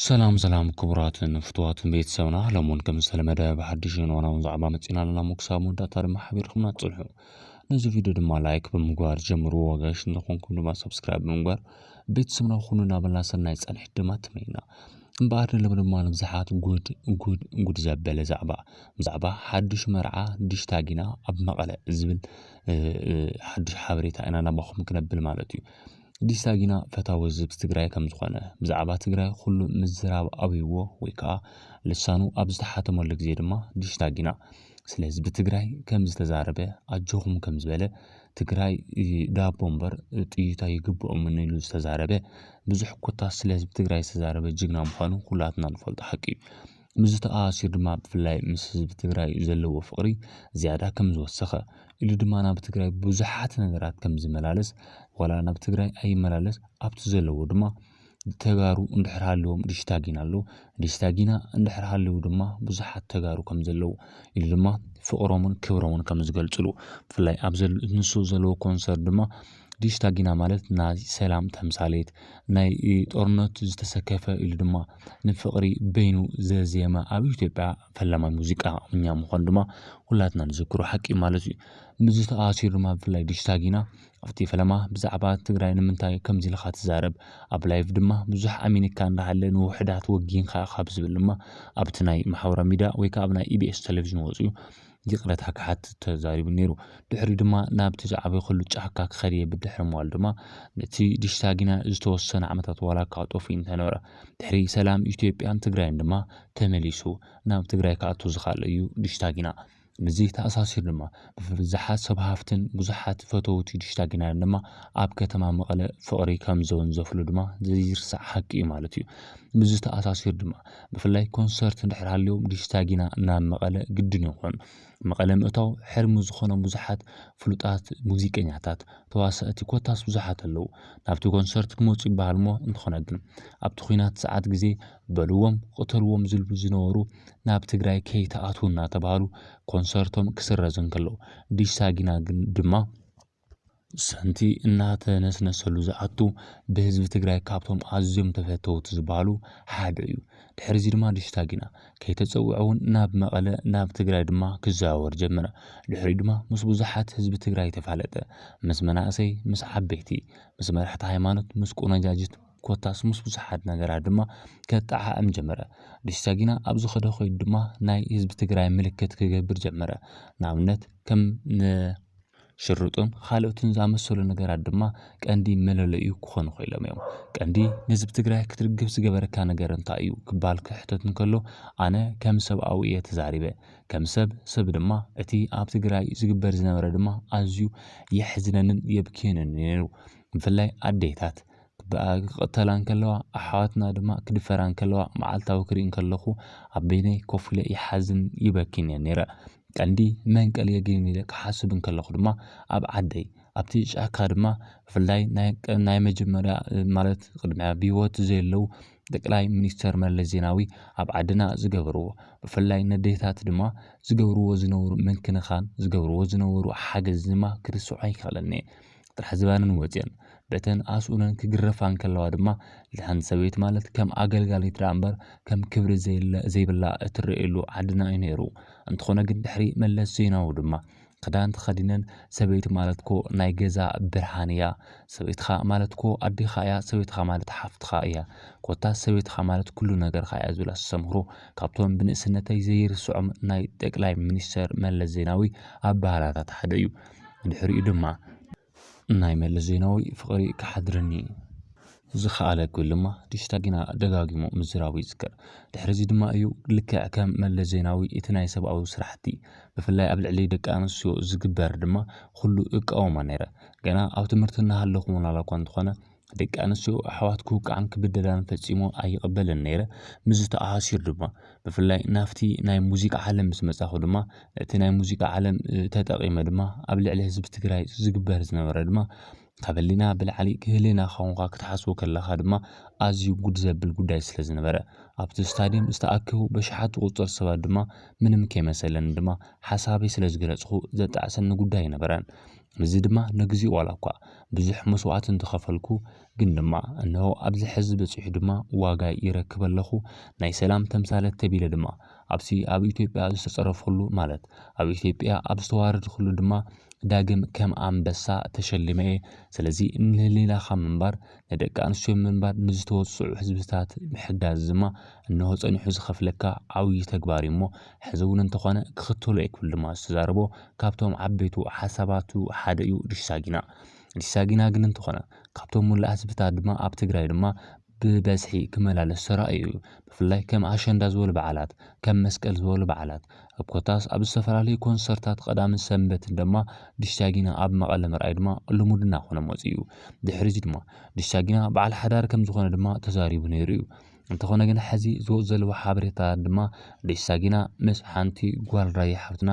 ሰላም ክቡራትን ፍትዋትን ቤተሰብና ለሞን ከምስተለመደ በሐዲሽን ዋናውን ዛዕባ መጽናልና ሞክሳሙ እንዳታር ማህበርኩም ናጽልሑ ነዚህ ቪዲዮ ድማ ላይክ በመግባር ጀምሩ ወጋሽ እንደሆንኩም ድማ ሰብስክራይብ በመግባር ቤተሰብና ሁኑና በላሰናይ ጸንሕ ድማ ትመይና እምባር ለምንማን ብዛሓት ጉድ ዘበለ ዛዕባ ሓድሽ መርዓ ዲሽታጊና ኣብ መቐለ ዝብል ሓድሽ ሓበሬታ ኢና ናባኹም ክነብል ማለት እዩ ዲስታጊና ፈታወ ዝብ ትግራይ ከም ዝኾነ ብዛዕባ ትግራይ ኩሉ ምዝራብ ኣብይዎ ወይ ከዓ ልሳኑ ኣብ ዝተሓተመሉ ግዜ ድማ ዲስታጊና ስለዚ ብትግራይ ከም ዝተዛረበ ኣጆኹም ከም ዝበለ ትግራይ ዳቦ እምበር ጥይታ ይግብኦም ኢሉ ዝተዛረበ ብዙሕ ኮታስ ስለዚ ብትግራይ ዝተዛረበ ጅግና ምዃኑ ኩላትና ንፈልጦ ሓቂ ምዝተኣሲር ድማ ብፍላይ ምስ ህዝቢ ትግራይ ዘለዎ ፍቕሪ ዝያዳ ከም ዝወሰኸ ኢሉ ድማ ናብ ትግራይ ብዙሓት ነገራት ከም ዝመላለስ ወላ ናብ ትግራይ ኣይመላለስ ኣብቲ ዘለዎ ድማ ተጋሩ እንድሕር ሃልዎም ዲሽታጊና ኣሎ ዲሽታጊና እንድሕር ሃልው ድማ ብዙሓት ተጋሩ ከም ዘለው ኢሉ ድማ ፍቕሮምን ክብሮምን ከም ዝገልጽሉ ብፍላይ ኣብ ንሱ ዘለዎ ኮንሰርት ድማ ዲሽታጊና ማለት ናይ ሰላም ተምሳሌት ናይ ጦርነት ዝተሰከፈ ኢሉ ድማ ንፍቕሪ በይኑ ዘዜማ ኣብ ኢትዮጵያ ፈላማይ ሙዚቃ እኛ ምኾን ድማ ሁላትና ንዝክሩ ሓቂ ማለት እዩ ምዝተኣሲር ድማ ብፍላይ ዲሽታጊና ኣብቲ ፈለማ ብዛዕባ ትግራይ ንምንታይ ከምዚ ኢልካ ትዛረብ ኣብ ላይቭ ድማ ብዙሕ ኣሜኒካ እንዳሃለ ንውሕዳት ወጊንካ ካብ ዝብል ድማ ኣብቲ ናይ ማሕበራዊ ሚድያ ወይ ከዓ ኣብ ናይ ኢቢኤስ ቴሌቪዥን ወፅዩ ይቕረት ሓካሓት ተዛሪቡ ነይሩ ድሕሪ ድማ ናብቲ ዛዕባ ኩሉ ጫካ ክኸድየ ብድሕሪ መዋል ድማ ነቲ ዲሽታጊና ዝተወሰነ ዓመታት ዋላ ካጦፍ እንተነበረ ድሕሪ ሰላም ኢትዮጵያን ትግራይን ድማ ተመሊሱ ናብ ትግራይ ካኣቱ ዝኻለ እዩ ዲሽታጊና ምዚ ተኣሳሲር ድማ ብብዙሓት ሰብ ሃፍትን ብዙሓት ፈተውቲ ዲሽታጊና ድማ ኣብ ከተማ መቐለ ፍቕሪ ከም ዘወንዘፍሉ ድማ ዘይርሳዕ ሓቂ እዩ ማለት እዩ ምዚ ተኣሳሲር ድማ ብፍላይ ኮንሰርት እንድሕር ሃልዮም ዲሽታጊና ናብ መቐለ ግድን ይኾን መቐለ ምእታው ሕርሚ ዝኾኖም ብዙሓት ፍሉጣት ሙዚቀኛታት ተዋሳእቲ ኮታስ ብዙሓት ኣለው ናብቲ ኮንሰርት ክመፁ ይበሃል ሞ እንትኾነ ግን ኣብቲ ኩናት ሰዓት ግዜ በልዎም ቁተልዎም ዝልቡ ዝነበሩ ናብ ትግራይ ከይተኣትዉ እናተባሃሉ ኮንሰርቶም ክስረዝን ከሎ ዲሽታጊና ግን ድማ ሰንቲ እናተነስነሰሉ ዝኣቱ ብህዝቢ ትግራይ ካብቶም ኣዝዮም ተፈተውቲ ዝበሃሉ ሓደ እዩ ድሕሪ ድማ ዲሽታጊና ከይተፀውዑን ናብ መቐለ ናብ ትግራይ ድማ ክዘዋወር ጀመረ ድሕሪ ድማ ምስ ብዙሓት ህዝቢ ትግራይ ተፋለጠ ምስ መናእሰይ ምስ ዓበይቲ ምስ መራሕቲ ሃይማኖት ምስ ቆነጃጅት ኮታስ ምስ ብዙሓት ነገራት ድማ ከጣዓም ጀመረ ዲሽታጊና ኣብ ዝኸደ ኾይድ ድማ ናይ ህዝቢ ትግራይ ምልክት ክገብር ጀመረ ንኣብነት ከም ሽርጡን ካልኦትን ዝኣመሰሉ ነገራት ድማ ቀንዲ መለለዩ ክኾኑ ኽኢሎም እዮም ቀንዲ ንህዝቢ ትግራይ ክትርግብ ዝገበረካ ነገር እንታይ እዩ ክባል ክሕተት እንከሎ ኣነ ከም ሰብኣዊ እየ ተዛሪበ ከም ሰብ ድማ እቲ ኣብ ትግራይ ዝግበር ዝነበረ ድማ ኣዝዩ የሕዝነንን የብክየንን ነይሩ ብፍላይ ኣዴታት ክቅተላን ከለዋ ኣሕዋትና ድማ ክድፈራን ከለዋ መዓልታዊ ክሪእን ከለኹ ኣብ በይነይ ኮፍ ኢለ ይሓዝን ይበኪን እየ ነይረ ቀንዲ መንቀል የግን ኢለ ክሓስብን ከለኹ ድማ ኣብ ዓደይ ኣብቲ ጫካ ድማ ብፍላይ ናይ መጀመርያ ማለት ቅድሚያ ብሂወት ዘለው ጠቅላይ ሚኒስተር መለስ ዜናዊ ኣብ ዓድና ዝገበርዎ ብፍላይ ነዴታት ድማ ዝገብርዎ ዝነበሩ ምንክንኻን ዝገብርዎ ዝነበሩ ሓገዝ ድማ ክርስዑ ኣይከኣለኒ ጥራሕ ዝባንን ወፅየን በተን ኣስኡነን ክግረፋን ከለዋ ድማ ለሓን ሰበይት ማለት ከም ኣገልጋሊት ዳምበር ከም ክብሪ ዘይብላ እትርእየሉ ዓድና እዩ ነይሩ እንትኾነ ግን ድሕሪ መለስ ዜናዊ ድማ ክዳን ተኸዲነን ሰበይት ማለትኮ ናይ ገዛ ብርሃን እያ ሰበይትኻ ማለትኮ ኣዴኻ እያ ሰበይትኻ ማለት ሓፍትኻ እያ ኮታስ ሰበይትኻ ማለት ኩሉ ነገርካ እያ ዝብላ ሰምሮ ካብቶም ብንእስነተይ ዘይርስዖም ናይ ጠቅላይ ሚኒስተር መለስ ዜናዊ ኣባህላታት ሓደ እዩ ድሕሪኡ ድማ ናይ መለስ ዜናዊ ፍቕሪ ክሓድረኒ ዝኸኣለ ኩልማ ዲሽታጊና ደጋጊሞ ምዝራቡ ይዝከር ድሕሪ ድማ እዩ ልክዕ ከም መለስ ዜናዊ እቲ ናይ ሰብኣዊ ስራሕቲ ብፍላይ ኣብ ልዕሊ ደቂ ኣንስትዮ ዝግበር ድማ ኩሉ እቃወማ ነይረ ገና ኣብ ትምህርቲ እናሃለኹ ምናልባት እንተኾነ ደቂ ኣንስትዮ ኣሕዋት ክውቃዕን ክብደላን ፈፂሞ ኣይቕበልን ነይረ ምዝ ተኣሲር ድማ ብፍላይ ናፍቲ ናይ ሙዚቃ ዓለም ምስ መጻኹ ድማ እቲ ናይ ሙዚቃ ዓለም ተጠቒመ ድማ ኣብ ልዕሊ ህዝቢ ትግራይ ዝግበር ዝነበረ ድማ ካብሊና ብልዓሊ ክህሊና ኻውንኻ ክትሓስቡ ከለኻ ድማ ኣዝዩ ጉድ ዘብል ጉዳይ ስለ ዝነበረ ኣብቲ ስታድየም ዝተኣከቡ በሽሓት ቁፅር ሰባት ድማ ምንም ከይመሰለን ድማ ሓሳበይ ስለ ዝገለጽኹ ዘጣዕሰኒ ጉዳይ ነበረን እዚ ድማ ነግዚኡ ዋላኳ ብዙሕ መስዋዕትን ተኸፈልኩ ግን ድማ እነሆ ኣብዚ ሕዝብ በፂሑ ድማ ዋጋ ይረክብ ኣለኹ ናይ ሰላም ተምሳሌት ተቢለ ድማ ኣብሲ ኣብ ኢትዮጵያ ዝተጸረፈሉ ማለት ኣብ ኢትዮጵያ ኣብ ዝተዋረድ ኩሉ ድማ ዳግም ከም አንበሳ ተሸልመ ስለዚ ንህሊናኻ ምንባር ንደቂ ኣንስትዮ ምንባር ንዝተወፅዑ ህዝብታት ምሕጋዝ ድማ እነሆ ጸኒሑ ዝኸፍለካ ዓብዪ ተግባር እሞ ሕዚ እውን እንተኾነ ክኽተሎ ይክፍል ድማ ዝተዛረቦ ካብቶም ዓበይቱ ሓሳባቱ ሓደ እዩ ዲሳጊና ግን እንተኾነ ካብቶም ሙሉእ ህዝብታት ድማ ኣብ ትግራይ ድማ ብበዝሒ ክመላለስ ተራእዩ ብፍላይ ከም ኣሸንዳ ዝበሉ በዓላት ከም መስቀል ዝበሉ በዓላት ኣብ ኮታስ ኣብ ዝተፈላለዩ ኮንሰርታት ቀዳምን ሰንበትን ድማ ዲሳጊና ኣብ መቐለ ምርኣይ ድማ ልሙድና ኮነ መፅዩ ድሕሪ ድማ ዲሳጊና በዓል ሓዳር ከም ዝኾነ ድማ ተዛሪቡ ነይሩ እዩ እንተኾነ ግን ሕዚ ዝወፅ ዘለዎ ሓበሬታ ድማ ዲሳጊና ምስ ሓንቲ ጓል ራያ ሓፍትና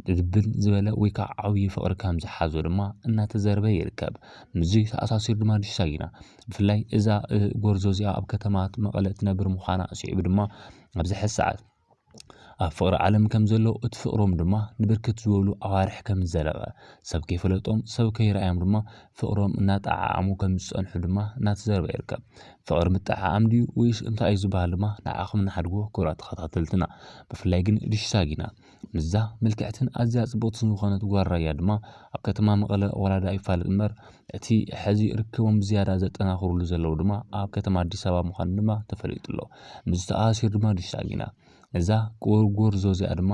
ድብል ዝበለ ወይ ከዓ ዓብዪ ፍቅሪ ከም ዝሓዞ ድማ እናተዘረበ ይርከብ ምዚ ተኣሳሲሩ ድማ ዲሳጊና ብፍላይ እዛ ጎርዞ እዚኣ ኣብ ከተማ መቐለ ትነብር ምዃና ስዒቡ ድማ ኣብዚ ሕዚ ሰዓት ኣብ ፍቅሪ ዓለም ከም ዘሎ እቲ ፍቅሮም ድማ ንብርክት ዝበሉ ኣዋርሕ ከም ዘለቐ ሰብ ከይፈለጦም ሰብ ከይረኣዮም ድማ ፍቅሮም እናጣዓዓሙ ከም ዝፀንሑ ድማ እናተዘረበ ይርከብ ፍቅሪ ምጥዓዓም ድዩ ወይስ እንታይ እዩ ዝበሃል ድማ ንዓኹም እናሓድጎ ክብራት ተኸታተልትና ብፍላይ ግን ዲሳጊና ምዛ ምልክዕትን ኣዝያ ጽቡቕትን ዝኾነት ጓል ራያ ድማ ኣብ ከተማ መቐለ ወላዳ ይፋለጥ እምበር እቲ ሕዚ ርክቦም ብዝያዳ ዘጠናኽሩሉ ዘለዉ ድማ ኣብ ከተማ ኣዲስ ኣበባ ምዃኑ ድማ ተፈሊጡ ኣሎ ምስ ተኣሲሩ ድማ ዲሳጊና እዛ ጎርዞ እዚኣ ድማ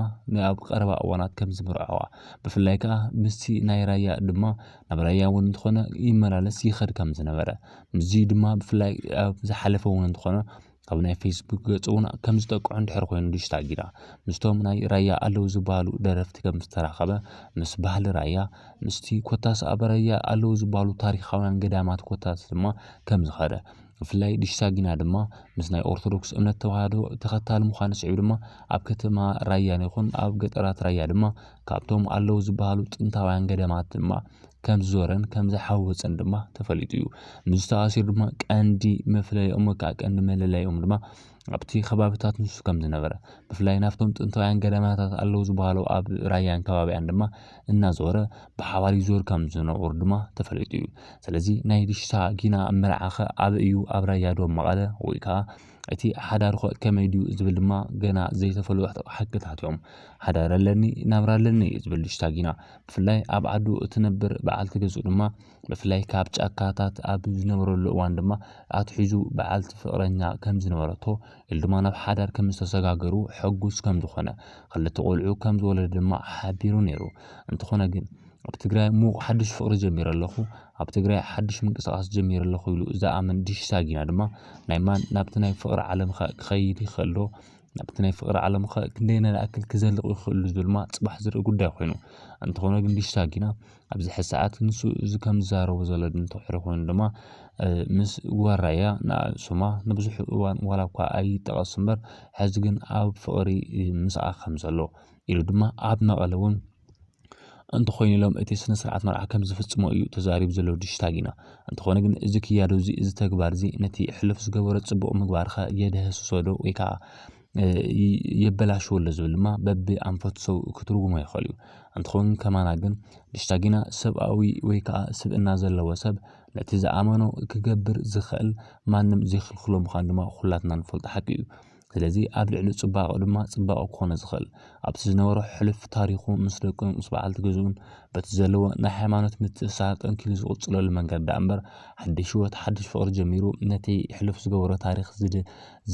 ኣብ ቀረባ እዋናት ከም ዝምርዐዋ ብፍላይ ከዓ ምስቲ ናይ ራያ ድማ ናብ ራያ እውን እንትኾነ ይመላለስ ይኸድ ከም ዝነበረ ምዚ ድማ ብፍላይ ኣብ ዝሓለፈ እውን እንትኾነ ኣብ ናይ ፌስቡክ ገጽ እውን ከም ዝጠቅዑ እንድሕር ኮይኑ ዲሳጊና ምስቶም ናይ ራያ ኣለው ዝበሃሉ ደረፍቲ ከም ዝተራኸበ ምስ ባህሊ ራያ ምስቲ ኮታስ ኣብ ራያ ኣለው ዝበሃሉ ታሪኻውያን ገዳማት ኮታስ ድማ ከም ዝኸደ ብፍላይ ዲሳጊና ድማ ምስ ናይ ኦርቶዶክስ እምነት ተዋህዶ ተኸታሊ ምዃኑ ስዒቡ ድማ ኣብ ከተማ ራያ ይኹን ኣብ ገጠራት ራያ ድማ ካብቶም ኣለው ዝበሃሉ ጥንታውያን ገዳማት ድማ ከም ዝዞረን ከም ዝሓወፀን ድማ ተፈሊጡ እዩ ምስ ተኣሲሩ ድማ ቀንዲ መፍለይኦም ወይከዓ ቀንዲ መለለይኦም ድማ ኣብቲ ከባቢታት ንሱ ከም ዝነበረ ብፍላይ ናብቶም ጥንታውያን ገዳማታት ኣለው ዝበሃሉ ኣብ ራያን ከባቢያን ድማ እናዞረ ብሓባር ይዞር ከም ዝነበሩ ድማ ተፈሊጡ እዩ ስለዚ ናይ ዲሳጊና መርዓኸ ኣብ እዩ ኣብ ራያ ዶ መቐለ ወይ ከዓ እቲ ሓዳር ከመይ ድዩ ዝብል ድማ ገና ዘይተፈልጡ ሓቅታት እዮም ሓዳር ኣለኒ ናብራ ኣለኒ ዝብል ዲሳጊና ብፍላይ ኣብ ዓዱ እትነብር በዓልቲ ገጹ ድማ ብፍላይ ካብ ጫካታት ኣብ ዝነበረሉ እዋን ድማ ኣትሒዙ በዓልቲ ፍቅረኛ ከም ዝነበረቶ ኢሉ ድማ ናብ ሓዳር ከም ዝተሰጋገሩ ሕጉስ ከም ዝኾነ ክልተ ቆልዑ ከም ዝወለደ ድማ ሓቢሩ ነይሩ እንተኾነ ግን ኣብ ትግራይ ሙቕ ሓድሽ ፍቅሪ ጀሚረ ኣለኹ ኣብ ትግራይ ሓድሽ ምንቅስቓስ ጀሚረ ኣለኹ ኢሉ ዝኣምን ዲሳጊና ድማ ናይ ማን ናብቲ ናይ ፍቅሪ ዓለም ክኸይድ ይኽእሎ ናብቲ ናይ ፍቅሪ ዓለም ክንደይ ነኣክል ክዘልቕ ይኽእሉ ዝብል ድማ ጽባሕ ዝርኢ ጉዳይ ኮይኑ እንተኾነ ግን ዲሳጊና ኣብዚ ሕዚ ሰዓት ንሱ እዚ ከም ዝዛረቦ ዘሎ እንተሕሪ ኮይኑ ድማ ምስ ጓል ራያ ንሱማ ንብዙሕ እዋን ዋላ እኳ ኣይጠቐስ እምበር ሕዚ ግን ኣብ ፍቅሪ ምስኣ ከም ዘሎ ኢሉ ድማ ኣብ መቐለ እውን እንተኾይኑ ኢሎም እቲ ስነ ስርዓት መርዓ ከም ዝፍጽሞ እዩ ተዛሪቡ ዘሎ ዲሳጊና እንተኾነ ግን እዚ ክያዶ እዚ ተግባር እዚ ነቲ ሕልፍ ዝገበሮ ጽቡቕ ምግባርኸ የደህስሶ ዶ ወይ ከዓ የበላሽወሎ ዝብል ድማ በቢ ኣንፈት ሰው ክትርጉሞ ይኽእል እዩ እንተኾን ከማና ግን ዲሳጊና ሰብኣዊ ወይ ከዓ ስብእና ዘለዎ ሰብ ነቲ ዝኣመኖ ክገብር ዝኽእል ማንም ዘይክልክሎ ምዃኑ ድማ ኩላትና ንፈልጦ ሓቂ እዩ ስለዚ ኣብ ልዕሊ ጽባቐ ድማ ጽባቐ ክኾነ ዝኽእል ኣብቲ ዝነበሮ ሕልፍ ታሪኹ ምስ ደቁ ምስ በዓልቲ ገዝኡን በቲ ዘለዎ ናይ ሃይማኖት ምትእስሳር ጠንኪሉ ዝቕጽለሉ መንገዲ እምበር ሓድሽ ህይወት ሓድሽ ፍቅሪ ጀሚሩ ነቲ ሕልፍ ዝገበሮ ታሪክ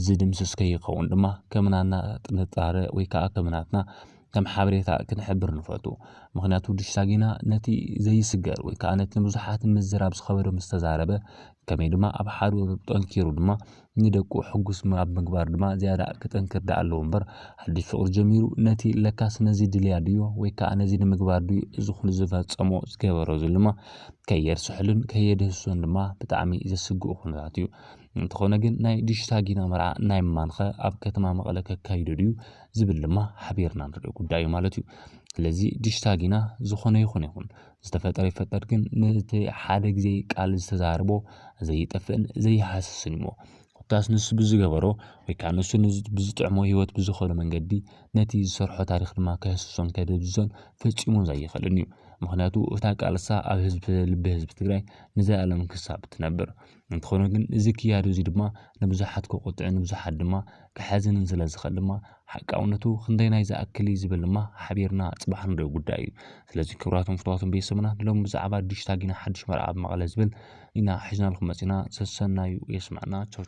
ዝድምስስ ከይኸውን ድማ ከምናና ጥንጣረ ወይ ከዓ ከምናትና ከም ሓበሬታ ክንሕብር ንፈቱ ምክንያቱ ዲሳጊና ነቲ ዘይስገር ወይ ከዓ ነቲ ብዙሓት ምዝራብ ዝኸበረ ምስ ተዛረበ ከመይ ድማ ኣብ ሓደ ጠንኪሩ ድማ ንደቁ ሕጉስ ኣብ ምግባር ድማ ዝያዳ ክጠንክር ዳ ኣለዎ እምበር ሓድሽ ፍቅሪ ጀሚሩ ነቲ ለካስ ነዚ ድልያ ድዮ ወይ ከዓ ነዚ ንምግባር ድዩ እዚ ኩሉ ዝፈፀሞ ዝገበሮ ዘሎ ድማ ከየርስሕልን ከየደህስሶን ድማ ብጣዕሚ ዘስግኡ ኩነታት እዩ እንተኾነ ግን ናይ ዲሳጊና መርዓ ናይ ማንኸ ኣብ ከተማ መቐለ ከካይዶ ድዩ ዝብል ድማ ሓቢርና ንሪኦ ጉዳይ እዩ ማለት እዩ ስለዚ ዲሳጊና ዝኾነ ይኹን ዝተፈጠረ ይፈጠር ግን ነቲ ሓደ ግዜ ቃል ዝተዛርቦ ዘይጠፍእን ዘይሃስስን እሞ ኮታስ ንሱ ብዝገበሮ ወይ ከዓ ንሱ ብዝጥዕሞ ህይወት ብዝኸለ መንገዲ ነቲ ዝሰርሖ ታሪክ ድማ ከህስሶን ከደብዝዞን ፈፂሙ ዘይኽእልን እዩ ምክንያቱ እታ ቃልሳ ኣብ ልቢ ህዝቢ ትግራይ ንዘለኣለም ክሳብ ትነብር እንትኾነ ግን እዚ ክያዶ እዚ ድማ ንብዙሓት ከቆጥዕን ንብዙሓት ድማ ክሓዝንን ስለ ዝኽእል ድማ ሓቃውነቱ ክንደይናይ ዝኣክል ዝብል ድማ ሓቢርና ፅባሕ ንሪኦ ጉዳይ እዩ ስለዚ ክቡራትን ፍትዋትን ቤተሰብና ሎም ብዛዕባ ዲሽታጊና ሓድሽ መርዓ ኣብ መቐለ ዝብል ኢና ሒዝናልኩም መፂና ሰሰናዩ የስማዕና ቻው